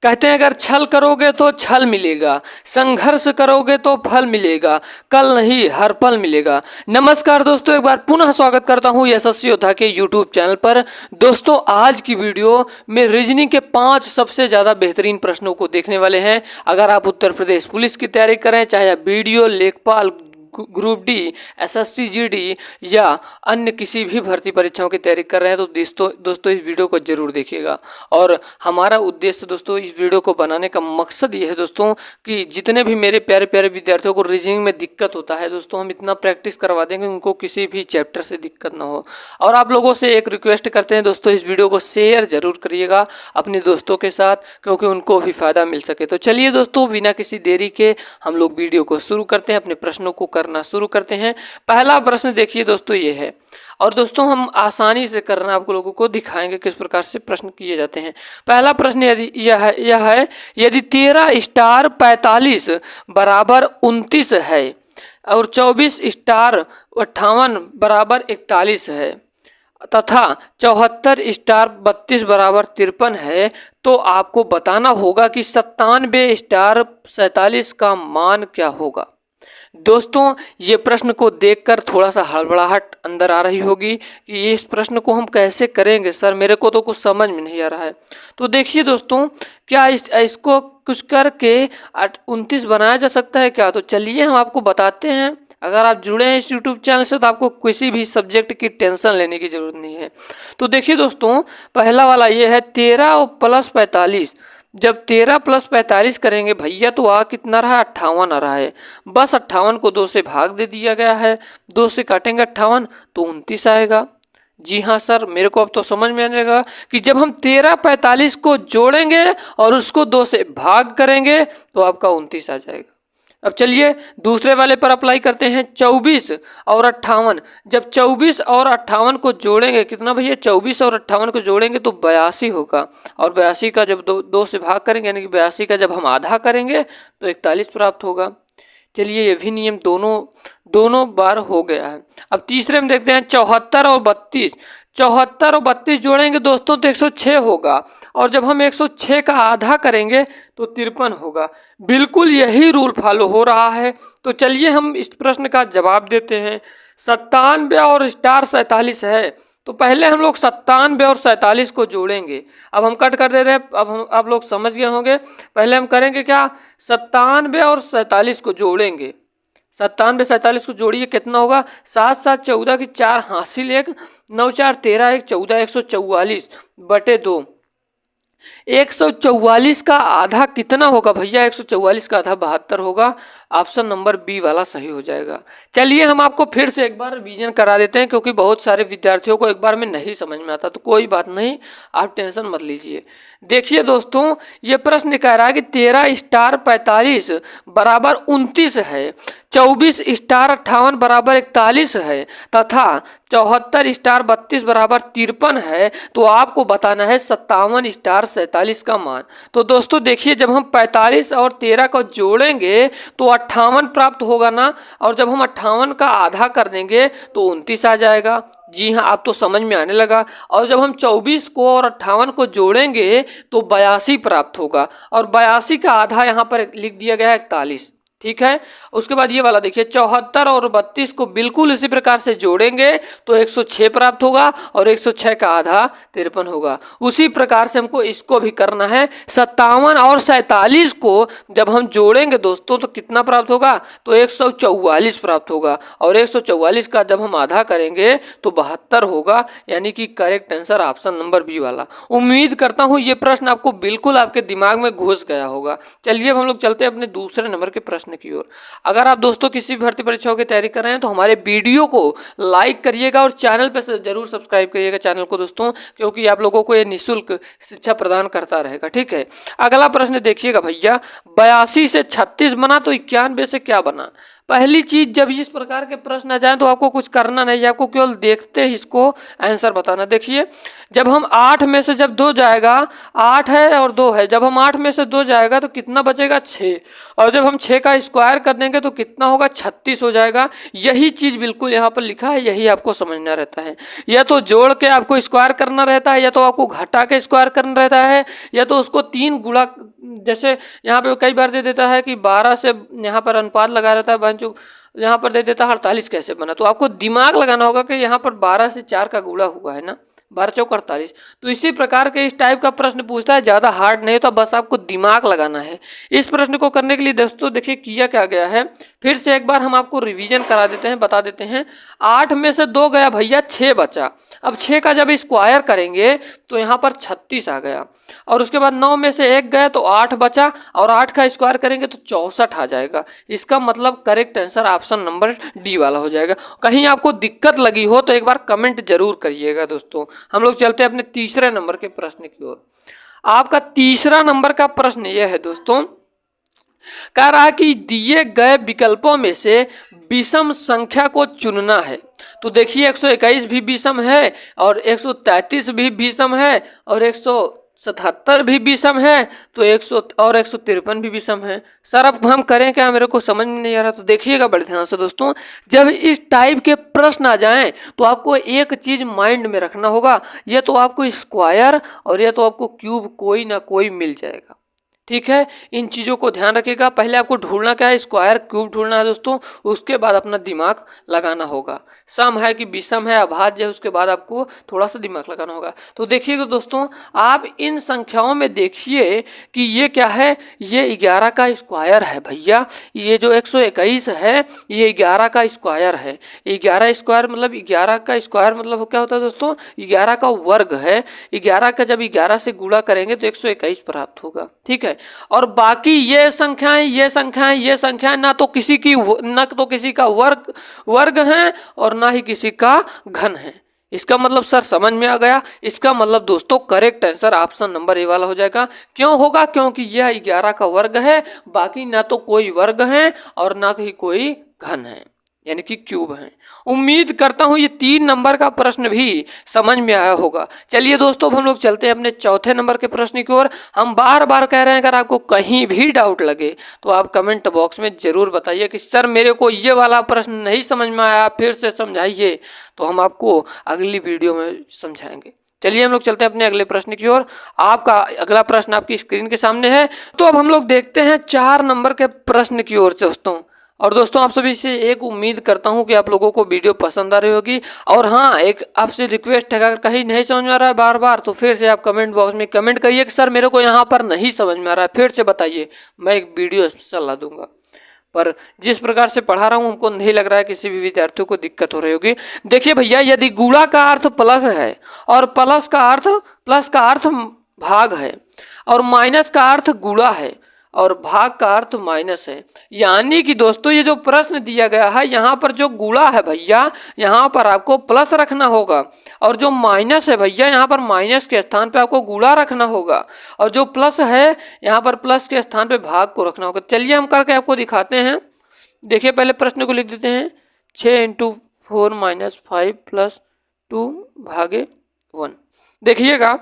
कहते हैं अगर छल करोगे तो छल मिलेगा, संघर्ष करोगे तो फल मिलेगा, कल नहीं हर पल मिलेगा। नमस्कार दोस्तों, एक बार पुनः स्वागत करता हूं यशस्वी योद्धा के यूट्यूब चैनल पर। दोस्तों आज की वीडियो में रीजनिंग के 5 सबसे ज़्यादा बेहतरीन प्रश्नों को देखने वाले हैं। अगर आप उत्तर प्रदेश पुलिस की तैयारी करें, चाहे आप बीडीओ, लेखपाल, ग्रुप डी, एसएससी जीडी या अन्य किसी भी भर्ती परीक्षाओं की तैयारी कर रहे हैं तो दोस्तों इस वीडियो को जरूर देखिएगा। और हमारा उद्देश्य दोस्तों इस वीडियो को बनाने का मकसद ये है दोस्तों कि जितने भी मेरे प्यारे प्यारे विद्यार्थियों को रीजनिंग में दिक्कत होता है दोस्तों, हम इतना प्रैक्टिस करवा देंगे उनको किसी भी चैप्टर से दिक्कत ना हो। और आप लोगों से एक रिक्वेस्ट करते हैं दोस्तों, इस वीडियो को शेयर जरूर करिएगा अपने दोस्तों के साथ, क्योंकि उनको भी फायदा मिल सके। तो चलिए दोस्तों बिना किसी देरी के हम लोग वीडियो को शुरू करते हैं, अपने प्रश्नों को करना शुरू करते हैं। पहला प्रश्न देखिए दोस्तों ये है, और दोस्तों हम आसानी से करना आप लोगों को दिखाएंगे किस प्रकार से प्रश्न किए जाते हैं। पहला प्रश्न यह है यदि 13 स्टार 45 बराबर 29 है और 24 स्टार 58 बराबर 41 है तथा 74 स्टार 32 बराबर 53 है, तो आपको बताना होगा कि 97 स्टार 47 का मान क्या होगा। दोस्तों ये प्रश्न को देखकर थोड़ा सा हड़बड़ाहट अंदर आ रही होगी कि इस प्रश्न को हम कैसे करेंगे सर, मेरे को तो कुछ समझ में नहीं आ रहा है। तो देखिए दोस्तों, क्या इसको कुछ करके 29 बनाया जा सकता है क्या? तो चलिए हम आपको बताते हैं। अगर आप जुड़े हैं इस यूट्यूब चैनल से तो आपको किसी भी सब्जेक्ट की टेंशन लेने की जरूरत नहीं है। तो देखिए दोस्तों, पहला वाला ये है 13 प्लस 45। जब 13 प्लस 45 करेंगे भैया तो आ कितना रहा, 58 आ रहा है। बस 58 को 2 से भाग दे दिया गया है, 2 से काटेंगे 58 तो 29 आएगा। जी हाँ सर, मेरे को अब तो समझ में आने लगा कि जब हम 13 45 को जोड़ेंगे और उसको 2 से भाग करेंगे तो आपका 29 आ जाएगा। अब चलिए दूसरे वाले पर अप्लाई करते हैं, 24 और 58। जब 24 और 58 को जोड़ेंगे कितना भैया, 24 और 58 को जोड़ेंगे तो 82 होगा। और 82 का जब दो से भाग करेंगे यानी कि 82 का जब हम आधा करेंगे तो 41 प्राप्त होगा। चलिए ये भी नियम दोनों बार हो गया है। अब तीसरे में देखते हैं 74 और 32। 74 और 32 जोड़ेंगे दोस्तों तो 106 होगा, और जब हम 106 का आधा करेंगे तो 53 होगा। बिल्कुल यही रूल फॉलो हो रहा है। तो चलिए हम इस प्रश्न का जवाब देते हैं। 97 और स्टार 47 है, तो पहले हम लोग 97 और 47 को जोड़ेंगे। अब हम कट कर दे रहे हैं, अब हम आप लोग समझ गए होंगे। पहले हम करेंगे क्या, 97 और 47 को जोड़ेंगे। 97 47 को जोड़िए कितना होगा, 7 7 14 की 4 हासिल 1, 9 4 13 1 14, 144 बटे 2। 144 का आधा कितना होगा भैया, 144 का आधा 72 होगा। ऑप्शन नंबर बी वाला सही हो जाएगा। चलिए हम आपको फिर से एक बार रिवीजन करा देते हैं, क्योंकि बहुत सारे विद्यार्थियों को एक बार में नहीं समझ में आता। तो कोई बात नहीं, आप टेंशन मत लीजिए। देखिए दोस्तों, ये प्रश्न कह रहा है कि 13 स्टार 45 बराबर 29 है, 24 स्टार 58 बराबर 41 है तथा 74 स्टार 32 बराबर 53 है, तो आपको बताना है 57 स्टार 47 का मान। तो दोस्तों देखिए, जब हम 45 और 13 को जोड़ेंगे तो 58 प्राप्त होगा ना, और जब हम 58 का आधा कर देंगे तो 29 आ जाएगा। जी हाँ, आप तो समझ में आने लगा। और जब हम 24 को और 58 को जोड़ेंगे तो 82 प्राप्त होगा, और 82 का आधा यहाँ पर लिख दिया गया है 41। ठीक है, उसके बाद ये वाला देखिए, 74 और 32 को बिल्कुल इसी प्रकार से जोड़ेंगे तो 106 प्राप्त होगा, और 106 का आधा 53 होगा। उसी प्रकार से हमको इसको भी करना है। 57 और 47 को जब हम जोड़ेंगे दोस्तों तो कितना प्राप्त होगा, तो 144 प्राप्त होगा, और 144 का जब हम आधा करेंगे तो 72 होगा। यानी कि correct answer option number B वाला। उम्मीद करता हूँ ये प्रश्न आपको बिल्कुल आपके दिमाग में घुस गया होगा। चलिए अब हम लोग चलते हैं अपने दूसरे नंबर के प्रश्न की ओर। अगर आप दोस्तों किसी भी भर्ती परीक्षाओं की तैयारी कर रहे हैं तो हमारे वीडियो को लाइक करिएगा और चैनल पे जरूर सब्सक्राइब करिएगा चैनल को दोस्तों, क्योंकि आप लोगों को ये निःशुल्क शिक्षा प्रदान करता रहेगा। ठीक है, अगला प्रश्न देखिएगा भैया, 82 से 36 बना तो 91 से क्या बना। पहली चीज, जब इस प्रकार के प्रश्न आ जाए तो आपको कुछ करना नहीं, आपको केवल देखते ही इसको आंसर बताना। देखिए, जब हम 8 में से जब 2 जाएगा, 8 है और 2 है, जब हम 8 में से 2 जाएगा तो कितना बचेगा, 6, और जब हम 6 का स्क्वायर कर देंगे तो कितना होगा, 36 हो जाएगा। यही चीज बिल्कुल यहाँ पर लिखा है, यही आपको समझना रहता है। या तो जोड़ के आपको स्क्वायर करना रहता है, या तो आपको घटा के स्क्वायर करना रहता है, या तो उसको 3 गुणा जैसे यहाँ पे कई बार दे देता है कि 12 से यहाँ पर अनुपात लगा रहता है बंचू, यहाँ पर दे देता है 48 कैसे बना। तो आपको दिमाग लगाना होगा कि यहाँ पर 12 से 4 का गुणा हुआ है ना, 12 चौक 48। तो इसी प्रकार के इस टाइप का प्रश्न पूछता है, ज़्यादा हार्ड नहीं, तो बस आपको दिमाग लगाना है। इस प्रश्न को करने के लिए दोस्तों देखिए किया क्या गया है, फिर से एक बार हम आपको रिवीजन करा देते हैं, बता देते हैं। 8 में से 2 गया भैया, 6 बचा। अब 6 का जब स्क्वायर करेंगे तो यहाँ पर 36 आ गया, और उसके बाद 9 में से 1 गया तो 8 बचा, और 8 का स्क्वायर करेंगे तो 64 आ जाएगा। इसका मतलब correct answer option number D वाला हो जाएगा। कहीं आपको दिक्कत लगी हो तो एक बार कमेंट जरूर करिएगा दोस्तों। हम लोग चलते हैं अपने तीसरे नंबर के प्रश्न की ओर। आपका तीसरा नंबर का प्रश्न यह है दोस्तों, कह रहा कि दिए गए विकल्पों में से विषम संख्या को चुनना है। तो देखिए 121 भी विषम है, और 133 भी विषम है, और 177 भी विषम है, तो 100 और 153 भी विषम है। सर अब हम करें क्या, मेरे को समझ में नहीं आ रहा। तो देखिएगा बड़े ध्यान से दोस्तों, जब इस टाइप के प्रश्न आ जाएं तो आपको एक चीज माइंड में रखना होगा, ये तो आपको स्क्वायर और ये तो आपको क्यूब कोई ना कोई मिल जाएगा। ठीक है, इन चीज़ों को ध्यान रखिएगा। पहले आपको ढूंढना क्या है, स्क्वायर क्यूब ढूंढना है दोस्तों, उसके बाद अपना दिमाग लगाना होगा। सम है कि विषम है, अभाज्य है, उसके बाद आपको थोड़ा सा दिमाग लगाना होगा। तो देखिएगा दोस्तों, आप इन संख्याओं में देखिए कि ये क्या है, ये 11 का स्क्वायर है भैया। ये जो 121 है ये 11 का स्क्वायर है। 11 स्क्वायर मतलब 11 का स्क्वायर मतलब क्या होता है दोस्तों, 11 का वर्ग है। 11 का जब 11 से गुणा करेंगे तो 121 प्राप्त होगा। ठीक है, और बाकी ये संख्याएं ना तो किसी का वर्ग है और ना ही किसी का घन है। इसका मतलब सर समझ में आ गया। इसका मतलब दोस्तों correct answer option number A वाला हो जाएगा। क्यों होगा, क्योंकि यह 11 का वर्ग है, बाकी ना तो कोई वर्ग है और ना ही कोई घन है, यानी कि क्यूब है। उम्मीद करता हूं ये 3 नंबर का प्रश्न भी समझ में आया होगा। चलिए दोस्तों, अब हम लोग चलते हैं अपने चौथे नंबर के प्रश्न की ओर। हम बार बार कह रहे हैं, अगर आपको कहीं भी डाउट लगे तो आप कमेंट बॉक्स में जरूर बताइए कि सर मेरे को ये वाला प्रश्न नहीं समझ में आया, फिर से समझाइए, तो हम आपको अगली वीडियो में समझाएंगे। चलिए हम लोग चलते हैं अपने अगले प्रश्न की ओर। आपका अगला प्रश्न आपकी स्क्रीन के सामने है। तो अब हम लोग देखते हैं 4 नंबर के प्रश्न की ओर दोस्तों। और दोस्तों आप सभी से एक उम्मीद करता हूं कि आप लोगों को वीडियो पसंद आ रही होगी। और हाँ, एक आपसे रिक्वेस्ट है, अगर कहीं नहीं समझ में आ रहा है बार बार, तो फिर से आप कमेंट बॉक्स में कमेंट करिए कि सर मेरे को यहाँ पर नहीं समझ में आ रहा है, फिर से बताइए, मैं एक वीडियो सलाह दूंगा। पर जिस प्रकार से पढ़ा रहा हूँ हमको नहीं लग रहा है किसी भी विद्यार्थियों को दिक्कत हो रही होगी। देखिए भैया, यदि गुणा का अर्थ प्लस है और प्लस का अर्थ भाग है और माइनस का अर्थ गुणा है और भाग का अर्थ माइनस है, यानी कि दोस्तों ये जो प्रश्न दिया गया है यहाँ पर जो गुणा है भैया यहाँ पर आपको प्लस रखना होगा, और जो माइनस है भैया यहाँ पर माइनस के स्थान पे आपको गुणा रखना होगा, और जो प्लस है यहाँ पर प्लस के स्थान पे भाग को रखना होगा। चलिए हम करके आपको दिखाते हैं। देखिए पहले प्रश्न को लिख देते हैं, 6 × 4 - 5 + 2 भागे 1। देखिएगा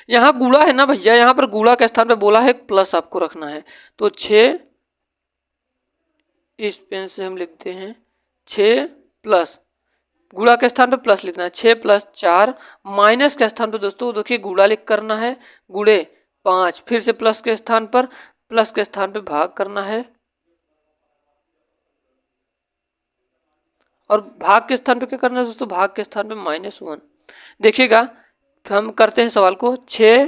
यहाँ गुणा है ना भैया, यहाँ पर गुणा के स्थान पे बोला है प्लस आपको रखना है, तो 6, इस पेन से हम लिखते हैं 6 प्लस, गुणा के स्थान पे प्लस लिखना है, 6 + 4, माइनस के स्थान पे दोस्तों देखिए गुणा लिख करना है, गुणे 5, फिर से प्लस के स्थान पे भाग करना है, और भाग के स्थान पे क्या करना है दोस्तों, भाग के स्थान पे -1। देखिएगा हम करते हैं सवाल को, 6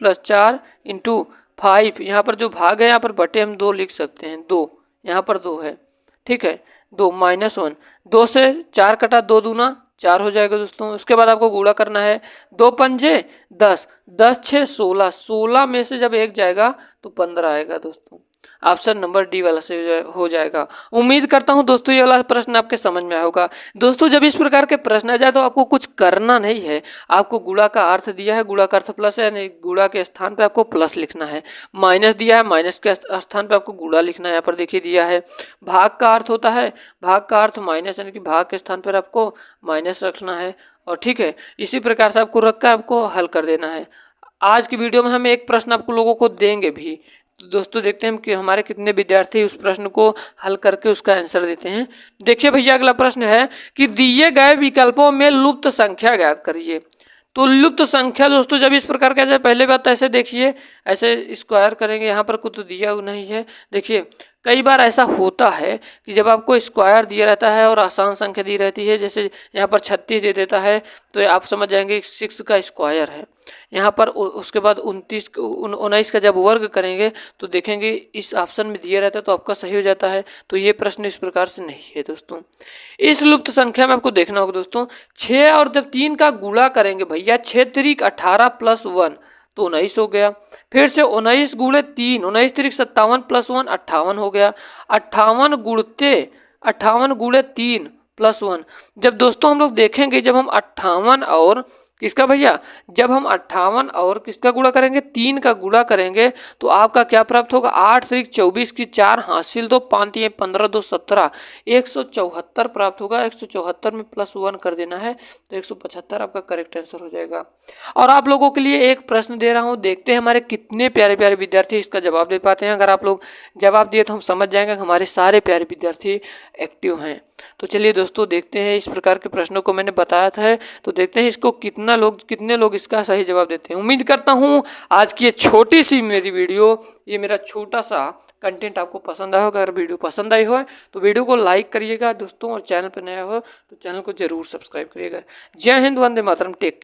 + 4 × 5, यहाँ पर जो भाग है यहाँ पर बटे हम 2 लिख सकते हैं, 2 यहाँ पर 2 है, ठीक है, 2 -1, 2 से 4 कटा, 2 दूना 4 हो जाएगा दोस्तों। उसके बाद आपको गुणा करना है, 2 पंजे 10, 10 6 16, 16 में से जब 1 जाएगा तो 15 आएगा दोस्तों। ऑप्शन नंबर डी वाला से हो जाएगा। उम्मीद करता हूं दोस्तों ये वाला प्रश्न आपके समझ में आया होगा। दोस्तों जब इस प्रकार के प्रश्न आ जाए तो आपको कुछ करना नहीं है, आपको गुणा का अर्थ दिया है, गुणा का अर्थ प्लस है, यानी गुणा के स्थान पे आपको प्लस लिखना है, माइनस दिया है, माइनस के स्थान पे आपको गुणा लिखना है, यहाँ पर देखिए दिया है, भाग का अर्थ होता है, भाग का अर्थ माइनस, यानी कि भाग के स्थान पर आपको माइनस रखना है, और ठीक है इसी प्रकार से आपको रखकर आपको हल कर देना है। आज की वीडियो में हम एक प्रश्न आपको लोगों को देंगे भी, तो दोस्तों देखते हैं कि हमारे कितने विद्यार्थी उस प्रश्न को हल करके उसका आंसर देते हैं। देखिए भैया अगला प्रश्न है कि दिए गए विकल्पों में लुप्त संख्या ज्ञात करिए। तो लुप्त संख्या दोस्तों जब इस प्रकार का जाए, पहले बात ऐसे देखिए, ऐसे स्क्वायर करेंगे, यहाँ पर कुछ तो दिया हुआ नहीं है। देखिए कई बार ऐसा होता है कि जब आपको स्क्वायर दिया रहता है और आसान संख्या दी रहती है, जैसे यहाँ पर 36 दे देता है तो आप समझ जाएंगे 6 का स्क्वायर है। यहाँ पर उसके बाद 19 का जब वर्ग करेंगे तो देखेंगे इस ऑप्शन में दिया रहता है तो आपका सही हो जाता है। तो ये प्रश्न इस प्रकार से नहीं है दोस्तों। इस लुप्त संख्या में आपको देखना होगा दोस्तों, 6 और जब 3 का गुणा करेंगे भैया, 6 त्रिक 18 प्लस 1 तो 19 हो गया। फिर से 19 गुणे 3, 19 त्रिक 57 प्लस 1 58 हो गया। 58 गुणे 3 प्लस 1, जब दोस्तों हम लोग देखेंगे जब हम 58 और किसका भैया, जब हम 58 और किसका गुणा करेंगे, 3 का गुणा करेंगे तो आपका क्या प्राप्त होगा, 8 त्रिक 24 की 4 हासिल 2 5 3 15 2 17, 174 प्राप्त होगा। 174 में प्लस 1 कर देना है तो 175 आपका करेक्ट आंसर हो जाएगा। और आप लोगों के लिए एक प्रश्न दे रहा हूं, देखते हैं हमारे कितने प्यारे प्यारे विद्यार्थी इसका जवाब दे पाते हैं। अगर आप लोग जवाब दिए तो हम समझ जाएंगे कि हमारे सारे प्यारे विद्यार्थी एक्टिव हैं। तो चलिए दोस्तों देखते हैं, इस प्रकार के प्रश्नों को मैंने बताया था, तो देखते हैं इसको कितने लोग इसका सही जवाब देते हैं। उम्मीद करता हूं आज की ये छोटी सी मेरी वीडियो, ये मेरा छोटा सा कंटेंट आपको पसंद आया होगा। अगर वीडियो पसंद आई हो तो वीडियो को लाइक करिएगा दोस्तों, और चैनल पर नया हो तो चैनल को जरूर सब्सक्राइब करिएगा। जय हिंद, वंदे मातरम, टेक